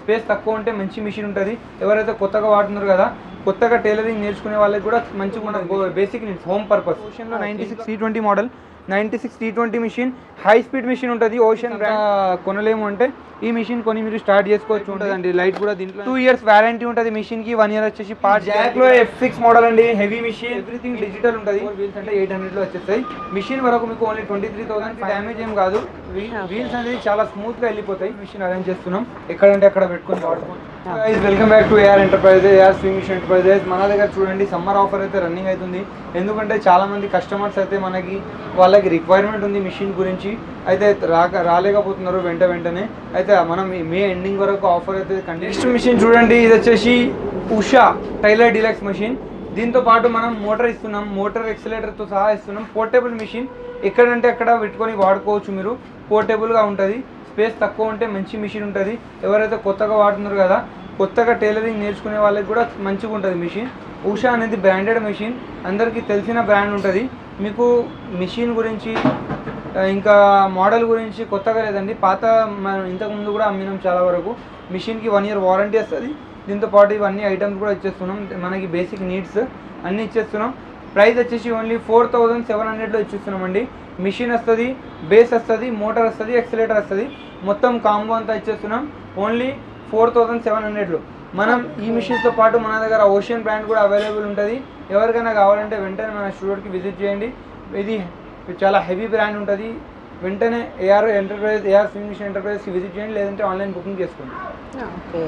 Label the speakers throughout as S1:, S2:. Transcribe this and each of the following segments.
S1: Space తక్కువ ఉంటే మంచి మిషన్ ఉంటుంది. ఎవరైతే కొత్తగా వాడుతున్నారు కదా, కొత్తగా టైలరింగ్ నేర్చుకునే వాళ్ళకి కూడా మంచిగా ఉంటుంది. Basic needs, home purpose. ఓషన్లో 96 T20 model, 96 T20 machine, high speed machine ఉంటుంది. ఓషన్ కొనలేము అంటే ఈ మిషన్ కొని మీరు స్టార్ట్ చేసుకోవచ్చు ఉంటుందండి. లైట్ కూడా దీంట్లో 2 years వారంటీ ఉంటుంది మిషన్కి. 1 year వచ్చేసి పార్ట్. జాక్లో F6 మోడల్ అండి, హెవీ మిషన్, ఎవ్రీథింగ్ డిజిటల్ ఉంటుంది. వీల్స్ అంటే 800లో వచ్చేస్తాయి. మిషన్ వరకు మీకు ఓన్లీ 23,000. డ్యామేజ్ ఏం కాదు. వీల్స్ అనేది చాలా స్మూత్గా వెళ్ళిపోతాయి. మిషన్ అరేంజ్ చేస్తున్నాం, ఎక్కడంటే అక్కడ పెట్టుకొని వాడుకోండి. Welcome back to AR enterprises, AR swing machine enterprises. మన దగ్గర చూడండి సమ్మర్ ఆఫర్ అయితే రన్నింగ్ అవుతుంది. ఎందుకంటే చాలా మంది కస్టమర్స్ అయితే మనకి వాళ్ళకి రిక్వైర్మెంట్ ఉంది మిషన్ గురించి, అయితే రాలేకపోతున్నారు వెంటనే. అయితే మనం మే ఎండింగ్ వరకు ఆఫర్ అయితే నెక్స్ట్ మిషన్ చూడండి. ఇది వచ్చేసి ఉషా టైలర్ డీలక్స్ మిషన్. దీంతో పాటు మనం మోటార్ ఇస్తున్నాం, మోటార్ ఎక్సలేటర్తో సహా ఇస్తున్నాం. పోర్టబుల్ మిషన్, ఎక్కడంటే అక్కడ పెట్టుకొని వాడుకోవచ్చు మీరు. పోర్టబుల్గా ఉంటుంది, స్పేస్ తక్కువ ఉంటే మంచి మిషన్ ఉంటుంది. ఎవరైతే కొత్తగా వాడుతున్నారు కదా, కొత్తగా టైలరింగ్ నేర్చుకునే వాళ్ళకి కూడా మంచిగా ఉంటుంది మిషన్. ఉషా అనేది బ్రాండెడ్ మిషన్, అందరికీ తెలిసిన బ్రాండ్ ఉంటుంది. మీకు మిషన్ గురించి ఇంకా మోడల్ గురించి కొత్తగా లేదండి, పాత మనం ఇంతకుముందు కూడా అమ్మినాం చాలా వరకు. మిషన్కి 1 year వారంటీ వస్తుంది. దీంతో పాటు ఇవన్నీ ఐటమ్స్ కూడా ఇచ్చేస్తున్నాం. మనకి బేసిక్ నీడ్స్ అన్నీ ఇచ్చేస్తున్నాం. ప్రైస్ వచ్చేసి ఓన్లీ 4,700లో ఇచ్చేస్తున్నామండి. మిషన్ వస్తుంది, బేస్ వస్తుంది, మోటార్ వస్తుంది, ఎక్సలేటర్ వస్తుంది, మొత్తం కాంబో అంతా ఇచ్చేస్తున్నాం ఓన్లీ 4,700లో. మనం ఈ మిషన్తో పాటు మన దగ్గర ఓషన్ బ్రాండ్ కూడా అవైలబుల్ ఉంటుంది. ఎవరికైనా కావాలంటే వెంటనే మన స్టూడియోకి విజిట్ చేయండి. ఇది చాలా హెవీ బ్రాండ్ ఉంటుంది. వెంటనే AR enterprise, AR swing machine ఎంటర్ప్రైజ్కి విజిట్ చేయండి, లేదంటే ఆన్లైన్ బుకింగ్ చేసుకోండి.
S2: ఓకే,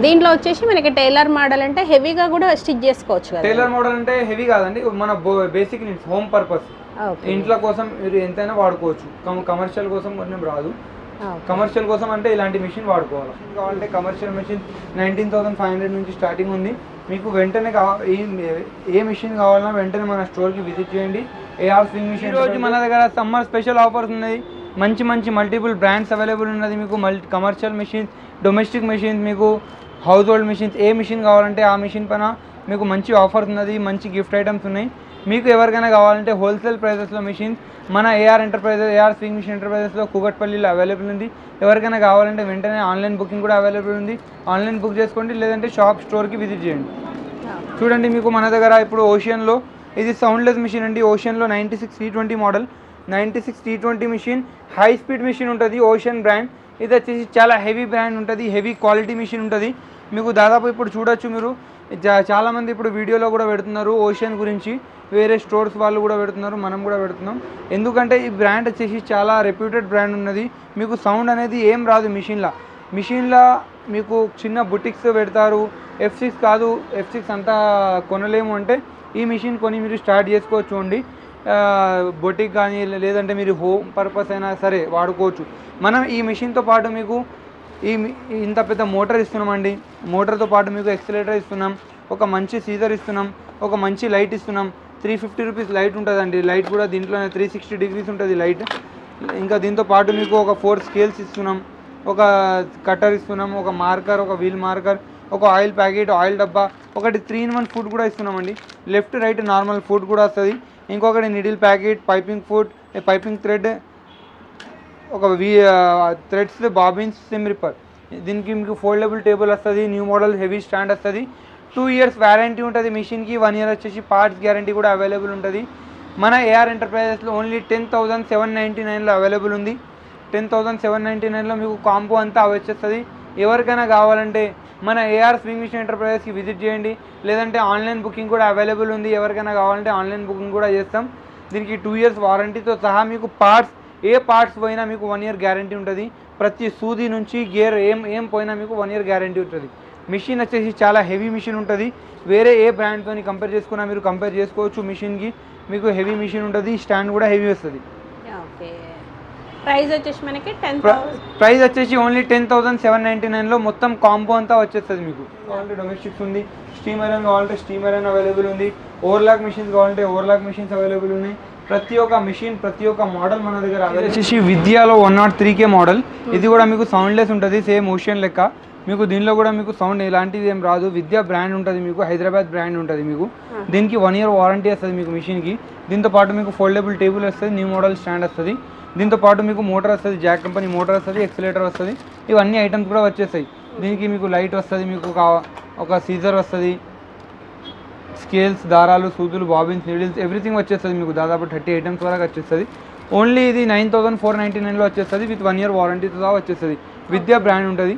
S2: దీంట్లో వచ్చేసి మనకి టైలర్ మోడల్ అంటే హెవీగా కూడా స్టిచ్ చేసుకోవచ్చు కదా.
S1: టైలర్ మోడల్ అంటే హెవీ కాదండి, మన బేసిక్ నీడ్స్, హోమ్ పర్పస్, ఇంట్లో కోసం మీరు ఎంతైనా వాడుకోవచ్చు. కమర్షియల్ కోసం కొంచెం రాదు. కమర్షియల్ కోసం అంటే ఇలాంటి మిషన్ వాడుకోవాలి. కావాలంటే కమర్షియల్ మిషన్ 19,500 నుంచి స్టార్టింగ్ ఉంది. మీకు వెంటనే ఏ మిషన్ కావాలన్నా వెంటనే మన స్టోర్కి విజిట్ చేయండి. AR swing machine. ఈరోజు మన దగ్గర సమ్మర్ స్పెషల్ ఆఫర్స్ ఉన్నాయి. మంచి మల్టిపుల్ బ్రాండ్స్ అవైలబుల్ ఉన్నది. మీకు కమర్షియల్ మిషన్స్, డొమెస్టిక్ మిషన్స్, మీకు హౌస్ హోల్డ్ మిషన్స్, ఏ మిషన్ కావాలంటే ఆ మిషన్ పైన మీకు మంచి ఆఫర్స్ ఉన్నది. మంచి గిఫ్ట్ ఐటమ్స్ ఉన్నాయి. మీకు ఎవరికైనా కావాలంటే హోల్సేల్ ప్రైజెస్లో మిషన్స్ మన AR enterprises, AR swing machine ఎంటర్ప్రైజెస్లో కూకట్పల్లిలో అవైలబుల్ ఉంది. ఎవరికైనా కావాలంటే వెంటనే ఆన్లైన్ బుకింగ్ కూడా అవైలబుల్ ఉంది. ఆన్లైన్ బుక్ చేసుకోండి, లేదంటే స్టోర్కి విజిట్ చేయండి. చూడండి, మీకు మన దగ్గర ఇప్పుడు ఓషన్లో ఇది సౌండ్లెస్ మిషన్ అండి. ఓషన్లో 96 T20 model, 96 T20 machine, high speed machine ఉంటుంది. Ocean brand. ఇది వచ్చేసి చాలా హెవీ బ్రాండ్ ఉంటుంది, హెవీ క్వాలిటీ మిషన్ ఉంటుంది. మీకు దాదాపు ఇప్పుడు చూడొచ్చు మీరు, చాలామంది ఇప్పుడు వీడియోలో కూడా పెడుతున్నారు ఓషన్ గురించి. వేరే స్టోర్స్ వాళ్ళు కూడా పెడుతున్నారు, మనం కూడా పెడుతున్నాం. ఎందుకంటే ఈ బ్రాండ్ వచ్చేసి చాలా రెప్యూటెడ్ బ్రాండ్ ఉన్నది. మీకు సౌండ్ అనేది ఏం రాదు మిషన్లో మీకు చిన్న బుటిక్స్ పెడతారు. F6 కాదు, F6 అంతా కొనలేము అంటే ఈ మిషన్ కొని మీరు స్టార్ట్ చేసుకోవచ్చు అండి. బొటిక్ కానీ లేదంటే మీరు హోమ్ పర్పస్ అయినా సరే వాడుకోవచ్చు. మనం ఈ మిషన్తో పాటు మీకు ఇంత పెద్ద మోటార్ ఇస్తున్నామండి. మోటార్తో పాటు మీకు ఎక్సలేటర్ ఇస్తున్నాం, ఒక మంచి సీజర్ ఇస్తున్నాం, ఒక మంచి లైట్ ఇస్తున్నాం. 350 రూపీస్ లైట్ ఉంటుందండి. లైట్ కూడా దీంట్లోనే 360 degrees ఉంటుంది లైట్. ఇంకా దీంతో పాటు మీకు ఒక 4 స్కేల్స్ ఇస్తున్నాం, ఒక కటర్ ఇస్తున్నాం, ఒక మార్కర్, ఒక వీల్ మార్కర్, ఒక ఆయిల్ ప్యాకెట్, ఆయిల్ డబ్బా, ఒకటి 3-in-1 ఫుడ్ కూడా ఇస్తున్నామండి. లెఫ్ట్ రైట్ నార్మల్ ఫుడ్ కూడా వస్తుంది. ఇంకొకటి needle packet, piping food, piping thread, ఒక థ్రెడ్స్, బాబిన్స్, సిమ్ రిప్పర్. దీనికి మీకు ఫోల్డబుల్ టేబుల్ వస్తుంది. న్యూ మోడల్ హెవీ స్టాండ్ వస్తుంది. 2 years వారంటీ ఉంటుంది మిషన్కి. 1 year వచ్చేసి పార్ట్స్ గ్యారంటీ కూడా అవైలబుల్ ఉంటుంది. మన AR ఎంటర్ప్రైజెస్లో ఓన్లీ 10,799లో అవైలబుల్ ఉంది. 10,799లో మీకు కాంబో అంతా వచ్చేస్తుంది. ఎవరికైనా కావాలంటే మన AR స్వింగ్ మిషన్ ఎంటర్ప్రైజెస్కి విజిట్ చేయండి, లేదంటే ఆన్లైన్ బుకింగ్ కూడా అవైలబుల్ ఉంది. ఎవరికైనా కావాలంటే ఆన్లైన్ బుకింగ్ కూడా చేస్తాం. దీనికి 2 years వారంటీతో సహా మీకు ఏ పార్ట్స్ పోయినా మీకు 1 year గ్యారంటీ ఉంటుంది. ప్రతి సూది నుంచి గేర్ ఏం పోయినా మీకు 1 year గ్యారంటీ ఉంటుంది. మిషన్ వచ్చేసి చాలా హెవీ మిషన్ ఉంటుంది. వేరే ఏ బ్రాండ్తో కంపేర్ చేసుకున్నా మీరు కంపేర్ చేసుకోవచ్చు. మిషన్కి మీకు హెవీ మిషన్ ఉంటుంది. స్టాండ్ కూడా హెవీ వస్తుంది.
S2: ప్రైస్ వచ్చేసి మనకి
S1: ప్రైస్ వచ్చేసి ఓన్లీ 10,799లో మొత్తం కాంబో అంతా వచ్చేస్తుంది. మీకు కావాలంటే డొమెస్టిక్స్ ఉంది, స్టీమ్ ఐరన్ కావాలంటే స్టీమ్ ఐరన్ అవైలబుల్ ఉంది, ఓవర్లాక్ మిషన్స్ కావాలంటే ఓవర్లాక్ మిషన్స్ అవైలబుల్ ఉన్నాయి. ప్రతి ఒక్క మిషన్, ప్రతి ఒక్క మోడల్ మన దగ్గర వచ్చేసి విద్యాలో 103K మోడల్. ఇది కూడా మీకు సౌండ్లెస్ ఉంటుంది, సేమ్ ఓషన్ లెక్క. మీకు దీనిలో కూడా మీకు సౌండ్ ఎలాంటిది ఏం రాదు. విద్యా బ్రాండ్ ఉంటుంది, మీకు హైదరాబాద్ బ్రాండ్ ఉంటుంది. మీకు దీనికి 1 year వారంటీ వస్తుంది మీకు మిషన్కి. దీంతో పాటు మీకు ఫోల్డబుల్ టేబుల్ వస్తుంది, న్యూ మోడల్ స్టాండ్ వస్తుంది. దీంతో పాటు మీకు మోటార్ వస్తుంది, జాక్ కంపెనీ మోటార్ వస్తుంది, ఎక్సలేటర్ వస్తుంది. ఇవన్నీ ఐటమ్స్ కూడా వచ్చేస్తాయి. దీనికి మీకు లైట్ వస్తుంది, మీకు ఒక సీజర్ వస్తుంది, స్కేల్స్, దారాలు, సూదులు, బాబిన్స్, నీడిల్స్ ఎవ్రీథింగ్ వచ్చేస్తుంది మీకు. దాదాపు 30 ఐటమ్స్ వరకు వచ్చేస్తుంది. ఓన్లీ ఇది 9499లో వచ్చేస్తుంది విత్ 1 year వారంటీతో సహా వచ్చేస్తుంది. విద్యా బ్రాండ్ ఉంటుంది.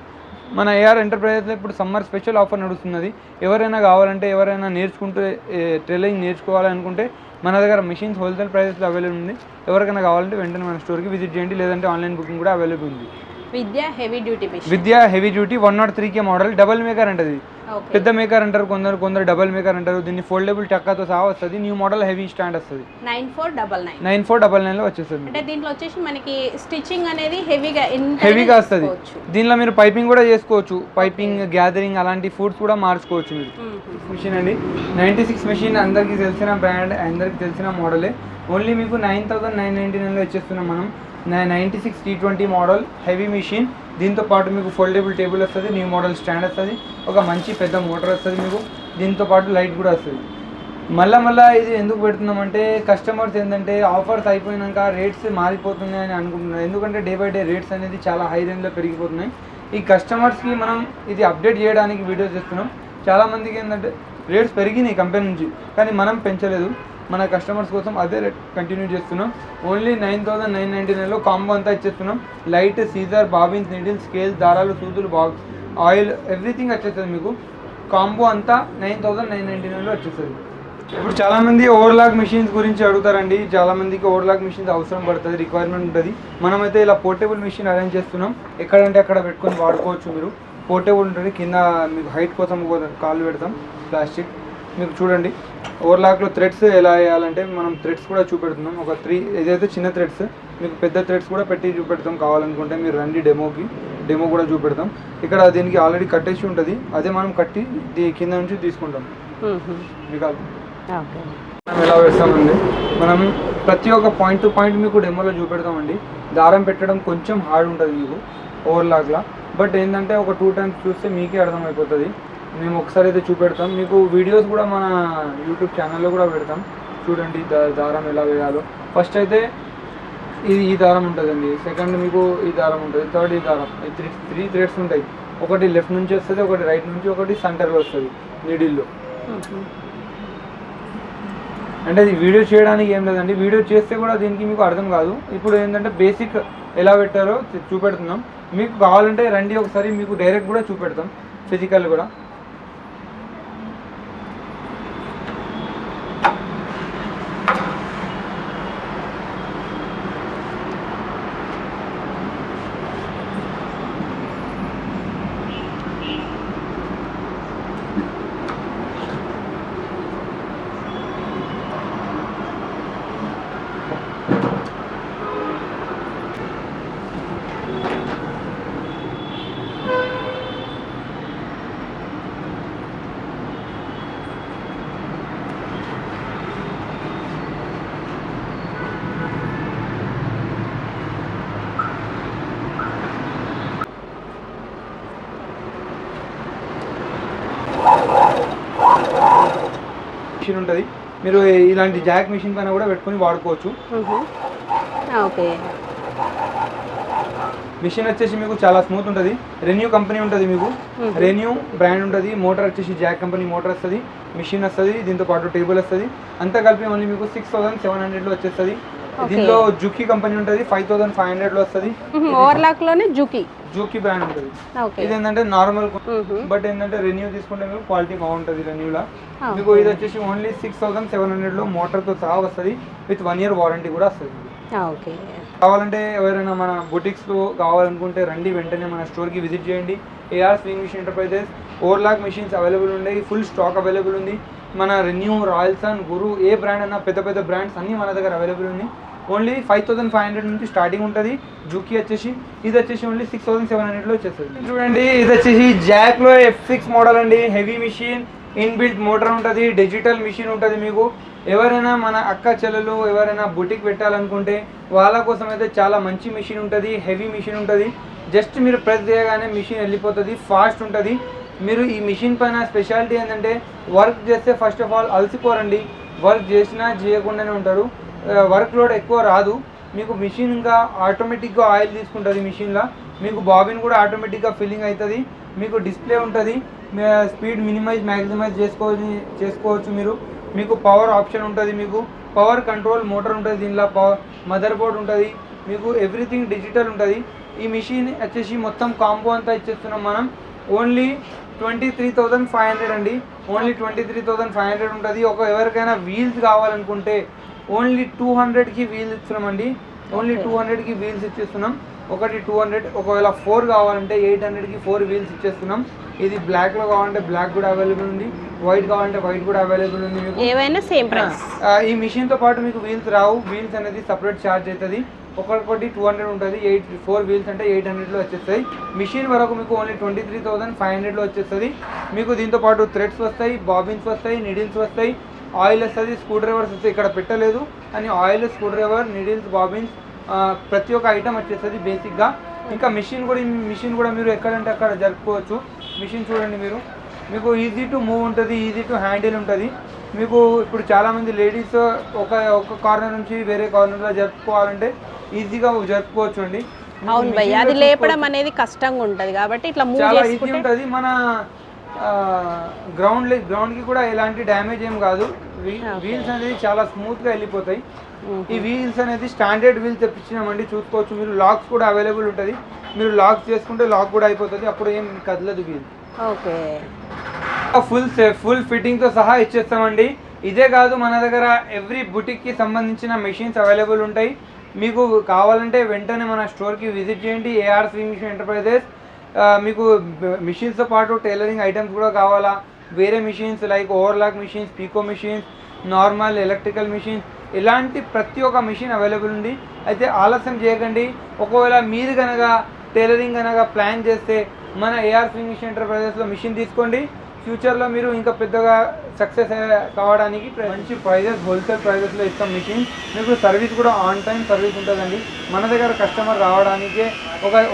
S1: మన ఏఆర్ ఎంటర్ప్రైజెస్లో ఇప్పుడు సమ్మర్ స్పెషల్ ఆఫర్ నడుస్తున్నది. ఎవరైనా కావాలంటే, ఎవరైనా నేర్చుకుంటే, టైలరింగ్ నేర్చుకోవాలనుకుంటే మన దగ్గర మిషన్స్ హోల్సేల్ ప్రైజెస్లో అవైలబుల్ ఉంది. ఎవరికైనా కావాలంటే వెంటనే మన స్టోర్కి విజిట్ చేయండి, లేదంటే ఆన్లైన్ బుకింగ్ కూడా అవైలబుల్ ఉంది.
S2: విద్యా హెవీ డ్యూటీ మిషన్,
S1: విద్యా heavy duty 103K model, double maker అంటది. పెద్ద మేకర్ అంటారు కొందరు డబల్ మేకర్ అంటారు. దీన్ని ఫోల్డబుల్ టక్కాతో సహా వస్తుంది. న్యూ మోడల్ హెవీ స్టాండ్ వస్తుంది. 9499లో వచ్చేస్తుంది.
S2: అంటే దీంట్లో వచ్చేసి మనకి స్టిచ్చింగ్ అనేది
S1: హెవీగా వస్తుంది. దీనిలో మీరు పైపింగ్ కూడా చేసుకోవచ్చు. పైపింగ్, గ్యాదరింగ్ అలాంటి ఫుడ్స్ కూడా మార్చుకోవచ్చు మీరు. మిషన్ అండి 96 మిషన్, అందరికీ తెలిసిన బ్రాండ్, అందరికీ తెలిసిన మోడలే. ఓన్లీ మీకు 9999లో వచ్చేస్తున్నాం మనం. 96 T20 మోడల్ హెవీ మిషన్. దీంతో పాటు మీకు ఫోల్డబుల్ టేబుల్ వస్తుంది, న్యూ మోడల్ స్టాండ్ వస్తుంది, ఒక మంచి పెద్ద మోటార్ వస్తుంది మీకు. దీంతో పాటు లైట్ కూడా వస్తుంది. మళ్ళీ ఇది ఎందుకు పెడుతున్నామంటే కస్టమర్స్ ఏంటంటే ఆఫర్స్ అయిపోయినాక రేట్స్ మారిపోతున్నాయి అని అనుకుంటున్నారు. ఎందుకంటే డే బై డే రేట్స్ అనేది చాలా హై రేంజ్లో పెరిగిపోతున్నాయి. ఈ కస్టమర్స్కి మనం ఇది అప్డేట్ చేయడానికి వీడియోస్ చేస్తున్నాం. చాలామందికి ఏంటంటే రేట్స్ పెరిగినాయి కంపెనీ నుంచి, కానీ మనం పెంచలేదు. మన కస్టమర్స్ కోసం అదే రేట్ కంటిన్యూ చేస్తున్నాం. ఓన్లీ 9999లో కాంబో అంతా ఇచ్చేస్తున్నాం. Light, scissor, bobbins, needles, scales, దారాలు, సూదులు, ఆయిల్ ఎవ్రీథింగ్ వచ్చేస్తుంది మీకు. కాంబో అంతా 9999లో వచ్చేస్తుంది. ఇప్పుడు చాలామంది ఓవర్లాక్ మిషన్స్ గురించి అడుగుతారండి. చాలామందికి ఓవర్లాక్ మిషన్స్ అవసరం పడుతుంది, రిక్వైర్మెంట్ ఉంటుంది. మనమైతే ఇలా పోర్టబుల్ మిషన్ అరేంజ్ చేస్తున్నాం. ఎక్కడంటే అక్కడ పెట్టుకొని వాడుకోవచ్చు మీరు. పోర్టబుల్ ఉంటుంది, కింద మీకు హైట్ కోసం కాళ్ళు పెడతాం, ప్లాస్టిక్. మీకు చూడండి ఓవర్లాక్లో థ్రెడ్స్ ఎలా వేయాలంటే మనం థ్రెడ్స్ కూడా చూపెడుతున్నాం. ఒక 3 ఏదైతే చిన్న థ్రెడ్స్, మీకు పెద్ద థ్రెడ్స్ కూడా పెట్టి చూపెడతాం. కావాలనుకుంటే మీరు రండి డెమో కూడా చూపెడతాం. ఇక్కడ దీనికి ఆల్రెడీ కట్టేసి ఉంటుంది, అదే మనం కట్టి కింద నుంచి తీసుకుంటాం. మీకు మనం ఎలా వేస్తామండి, మనం ప్రతి ఒక్క పాయింట్ టు పాయింట్ మీకు డెమోలో చూపెడతామండి. దారం పెట్టడం కొంచెం హార్డ్ ఉంటుంది మీకు ఓవర్లాక్లా, బట్ ఏంటంటే ఒక 2 times చూస్తే మీకే అర్థమైపోతుంది. మేము ఒకసారి అయితే చూపెడతాం మీకు. వీడియోస్ కూడా మన యూట్యూబ్ ఛానల్లో కూడా పెడతాం. చూడండి దారం ఎలా వేయాలో. ఫస్ట్ అయితే ఈ దారం ఉంటుందండి, సెకండ్ మీకు ఈ దారం ఉంటుంది, థర్డ్ ఈ దారం. 3 threads ఉంటాయి. ఒకటి లెఫ్ట్ నుంచి వస్తుంది, ఒకటి రైట్ నుంచి, ఒకటి సెంటర్లో వస్తుంది నీడిల్లో. అంటే అది వీడియో చేయడానికి ఏం లేదండి, వీడియో చేస్తే కూడా దీనికి మీకు అర్థం కాదు. ఇప్పుడు ఏంటంటే బేసిక్ ఎలా పెట్టారో చూపెడుతున్నాం. మీకు కావాలంటే రండి ఒకసారి, మీకు డైరెక్ట్ కూడా చూపెడతాం, ఫిజికల్ కూడా. మిషన్ ఉంటుంది, మీరు ఇలాంటి జాక్ మిషన్ పైన కూడా పెట్టుకొని వాడుకోవచ్చు.
S2: ఓకే.
S1: మిషన్ వచ్చేసి మీకు చాలా స్మూత్ ఉంటుంది. రెన్యూ కంపెనీ ఉంటుంది మీకు, రెన్యూ బ్రాండ్ ఉంటుంది. మోటార్ వచ్చేసి జాక్ కంపెనీ మోటార్ వస్తుంది, మిషన్ వస్తుంది, దీంతో పాటు టేబుల్ వస్తుంది. అంతా కలిపి ఓన్లీ మీకు 6700లో వచ్చేస్తుంది. దీనిలో జూకీ కంపెనీ ఉంటుంది, 5500లో వస్తుంది.
S2: ఓవర్లాక్ లోనే
S1: జూకీ బ్రాండ్ ఉంటుంది. ఇది ఏంటంటే నార్మల్, బట్ ఏంటంటే రెన్యూ తీసుకుంటే మీకు క్వాలిటీ బాగుంటుంది రెన్యూలా. మీకు ఇది వచ్చేసి ఓన్లీ 6700లో మోటార్తో సహా వస్తుంది, విత్ 1 year వారంటీ కూడా వస్తుంది. కావాలంటే ఎవరైనా మన బొటిక్స్లో కావాలనుకుంటే రండి, వెంటనే మన స్టోర్కి విజిట్ చేయండి. AR sewing machine enterprises overlock machines available ఉన్నాయి, ఫుల్ స్టాక్ అవైలబుల్ ఉంది. మన రెన్యూ, రాయల్సన్, గురు ఏ బ్రాండ్ అన్నా పెద్ద పెద్ద బ్రాండ్స్ అన్నీ మన దగ్గర అవైలబుల్ ఉంది. ఓన్లీ 5500 నుంచి స్టార్టింగ్ ఉంటుంది. జూకీ వచ్చేసి ఇది వచ్చేసి ఓన్లీ 6700లో వచ్చేస్తుంది. చూడండి ఇది వచ్చేసి జాక్లో F6 మోడల్ అండి, హెవీ మిషన్, ఇన్బిల్ట్ మోటార్ ఉంటుంది, డిజిటల్ మిషన్ ఉంటుంది. మీకు ఎవరైనా మన అక్క చెల్లెలు ఎవరైనా బుటిక్ పెట్టాలనుకుంటే వాళ్ళ కోసం అయితే చాలా మంచి మిషన్ ఉంటుంది, హెవీ మిషన్ ఉంటుంది. జస్ట్ మీరు ప్రెస్ చేయగానే మిషన్ వెళ్ళిపోతుంది, ఫాస్ట్ ఉంటుంది. మీరు ఈ మిషన్ పైన స్పెషాలిటీ ఏంటంటే వర్క్ చేస్తే ఫస్ట్ ఆఫ్ ఆల్ అలసిపోరండి, వర్క్ చేసినా చేయకుండానే ఉంటారు. వర్క్ లోడ్ ఎక్కువ రాదు మీకు. మిషన్ ఇంకా ఆటోమేటిక్గా ఆయిల్ తీసుకుంటుంది మిషన్లో. మీకు బాబిన్ కూడా ఆటోమేటిక్గా ఫిల్లింగ్ అవుతుంది, మీకు డిస్ప్లే ఉంటుంది, స్పీడ్ మినిమైజ్ మ్యాక్సిమైజ్ చేసుకోవచ్చు మీరు. మీకు పవర్ ఆప్షన్ ఉంటుంది, మీకు పవర్ కంట్రోల్ మోటార్ ఉంటుంది, దీనిలో మదర్ బోర్డ్ ఉంటుంది, మీకు ఎవ్రీథింగ్ డిజిటల్ ఉంటుంది. ఈ మిషన్ వచ్చేసి మొత్తం కాంబో అంతా ఇచ్చేస్తున్నాం మనం ఓన్లీ 23,500 అండి. ఓన్లీ 23,500 ఉంటుంది. ఎవరికైనా వీల్స్ కావాలనుకుంటే ఓన్లీ 200కి వీల్స్ ఇస్తున్నామండి. ఓన్లీ 200కి వీల్స్ ఇచ్చేస్తున్నాం. ఒకటి 200, ఒకవేళ 4 కావాలంటే 800కి 4 వీల్స్ ఇచ్చేస్తున్నాం. ఇది బ్లాక్లో కావాలంటే బ్లాక్ కూడా అవైలబుల్ ఉంది, వైట్ కావాలంటే వైట్ కూడా అవైలబుల్ ఉంది. మీకు
S2: ఏవైనా సేమ్ ప్రైస్.
S1: ఈ మిషన్తో పాటు మీకు వీల్స్ రావు, వీల్స్ అనేది సపరేట్ ఛార్జ్ అవుతుంది. ఒక్కొక్కటి 200 ఉంటుంది, 4 వీల్స్ అంటే 800లో వచ్చేస్తాయి. మిషన్ వరకు మీకు ఓన్లీ 23,500లో వచ్చేస్తుంది. మీకు దీంతో పాటు థ్రెడ్స్ వస్తాయి, బాబిన్స్ వస్తాయి, నిడిల్స్ వస్తాయి, ఆయిల్ వస్తుంది, స్క్రూ డ్రైవర్స్ వస్తాయి. ఇక్కడ పెట్టలేదు అని oil, screw driver, needles, bobbins ప్రతి ఒక్క ఐటమ్ వచ్చేస్తుంది బేసిక్గా. ఇంకా మిషన్ కూడా మీరు ఎక్కడంటే అక్కడ జరుపుకోవచ్చు. మిషన్ చూడండి మీరు, మీకు ఈజీ టు మూవ్ ఉంటుంది, ఈజీ టు హ్యాండిల్ ఉంటుంది. మీకు ఇప్పుడు చాలామంది లేడీస్ ఒక కార్నర్ నుంచి వేరే కార్నర్లో జరుపుకోవాలంటే ఈజీగా జరుపుకోవచ్చు అండి.
S2: అవును భయ్య, అది లేపడం అనేది కష్టంగా ఉంటుంది కాబట్టి ఇట్లా మూవ్
S1: చాలా ఈజీ
S2: చేసుకుంటే
S1: ఉంటుంది. మన గ్రౌండ్కి కూడా ఎలాంటి డ్యామేజ్ ఏం కాదు. వీల్స్ అనేది చాలా స్మూత్గా వెళ్ళిపోతాయి. ఈ వీల్స్ అనేది స్టాండర్డ్ వీల్స్ తెప్పించినామండి, చూసుకోవచ్చు మీరు. లాక్స్ కూడా అవైలబుల్ ఉంటుంది, మీరు లాక్స్ చేసుకుంటే లాక్ కూడా అయిపోతుంది, అప్పుడు ఏం కదలదు వీల్.
S2: ఓకే,
S1: ఫుల్ ఫిట్టింగ్తో సహా ఇచ్చేస్తామండి. ఇదే కాదు, మన దగ్గర ఎవ్రీ బుటిక్కి సంబంధించిన మెషిన్స్ అవైలబుల్ ఉంటాయి. మీకు కావాలంటే వెంటనే మన స్టోర్కి విజిట్ చేయండి, ఏఆర్ స్వింగ్ మిషన్ ఎంటర్ప్రైజెస్. మీకు మిషన్స్తో పాటు టైలరింగ్ ఐటమ్స్ కూడా కావాలా, వేరే machines like overlock machines, pico machines, normal electrical machines, ఇలాంటి ప్రతి ఒక్క మిషన్ అవైలబుల్ ఉంది. అయితే ఆలస్యం చేయకండి. ఒకవేళ మీరు కనుక టైలరింగ్ కనుక ప్లాన్ చేస్తే మన ఏఆర్ స్వింగ్ మిషన్ ఎంటర్ప్రైజెస్లో మిషన్ తీసుకోండి. ఫ్యూచర్లో మీరు ఇంకా పెద్దగా సక్సెస్ కావడానికి మంచి ప్రైజెస్, హోల్సేల్ ప్రైజెస్లో ఇస్తాం మిషన్. మీకు సర్వీస్ కూడా ఆన్ టైం సర్వీస్ ఉంటుందండి. మన దగ్గర కస్టమర్ రావడానికే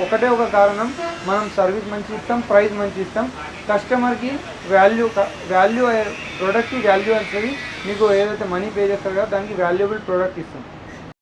S1: ఒకటే ఒక కారణం, మనం సర్వీస్ మంచి ఇస్తాం, ప్రైస్ మంచి ఇస్తాం. కస్టమర్కి వాల్యూ ప్రోడక్ట్కి వాల్యూ వస్తుంది. మీకు ఏదైతే మనీ పే చేస్తారు కదా దానికి వాల్యుబుల్ ప్రోడక్ట్ ఇస్తాం.